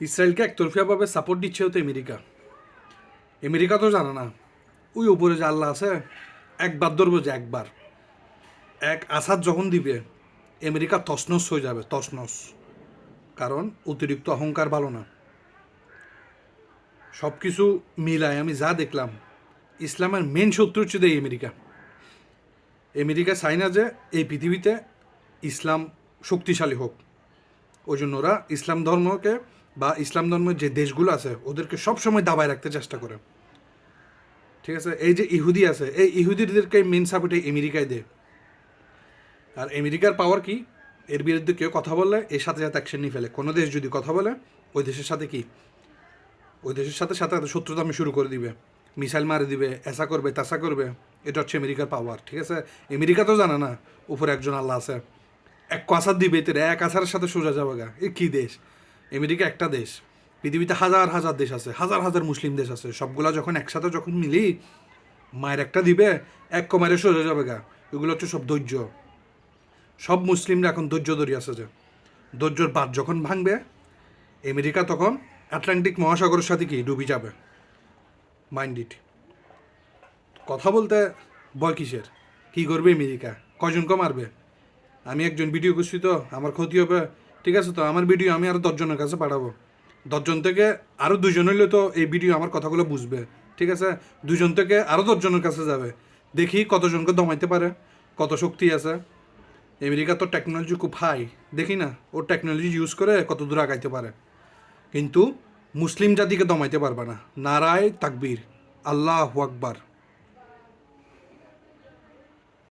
ইসরায়েলকে একতরফিয়াভাবে সাপোর্ট দিচ্ছে তো আমেরিকা। আমেরিকা তো জানে না ওই উপরে যে আল্লাহ আছে, একবার ধরবো যে একবার এক আসাদ যখন দিবে আমেরিকা তসনস হয়ে যাবে, তসনস। কারণ অতিরিক্ত অহংকার ভালো না। সব কিছু মিলায় আমি যা দেখলাম, ইসলামের মেন শত্রু হচ্ছে এই আমেরিকা। আমেরিকা চায় না যে এই পৃথিবীতে ইসলাম শক্তিশালী হোক। ওই জন্য ওরা ইসলাম ধর্মকে বা ইসলাম ধর্মের যে দেশগুলো আছে ওদেরকে সবসময় দাবায় রাখতে চেষ্টা করে। ঠিক আছে, এই যে ইহুদি আছে, এই ইহুদিদেরকে মেন সাপোর্ট এই আমেরিকায় দেয়। আর আমেরিকার পাওয়ার কি, এর বিরুদ্ধে কেউ কথা বললে এর সাথে সাথে অ্যাকশন নিয়ে ফেলে। কোনো দেশ যদি কথা বলে ওই দেশের সাথে কি, ওই দেশের সাথে সাথে শত্রুতা আমি শুরু করে দিবে, মিসাইল মারে দিবে, এসা করবে তাসা করবে। এটা হচ্ছে আমেরিকার পাওয়ার। ঠিক আছে, আমেরিকা তো জানে না উপরে একজন আল্লাহ আছে। এক কাসার দিবে তেরে এক আসারের সাথে সোজা যাবে গা। এ কী দেশ? আমেরিকা একটা দেশ। পৃথিবীতে হাজার হাজার দেশ আছে, হাজার হাজার মুসলিম দেশ আছে। সবগুলা যখন একসাথে যখন মিলি মায়ের একটা দিবে, এক কমারে সোজা যাবে গা। এগুলো হচ্ছে সব ধৈর্য। সব মুসলিমরা এখন ধৈর্য ধরে আছে যে ধৈর্যর বাদ যখন ভাঙবে আমেরিকা তখন আটলান্টিক মহাসাগরের সাথে কি ডুবে যাবে। Mind it. কথা বলতে ভয় কিসের? কী করবে আমেরিকা? কজনকে মারবে? আমি একজন ভিডিও করছি তো আমার ক্ষতি হবে। ঠিক আছে, তো আমার ভিডিও আমি আরও 10 জনের কাছে পাঠাবো। 10 জন থেকে আরও 2 জন হইলে তো এই ভিডিও আমার কথাগুলো বুঝবে। ঠিক আছে, 2 জন থেকে আরও 10 জনের কাছে যাবে। দেখি কতজনকে দমাইতে পারে, কত শক্তি আছে। আমেরিকা তো টেকনোলজি খুব হাই, দেখি না ওর টেকনোলজি ইউজ করে কত দূর আগাইতে পারে। কিন্তু মুসলিম জাতিকে দমাইতে পারবে না। নারায় তাকবীর, আল্লাহু আকবার।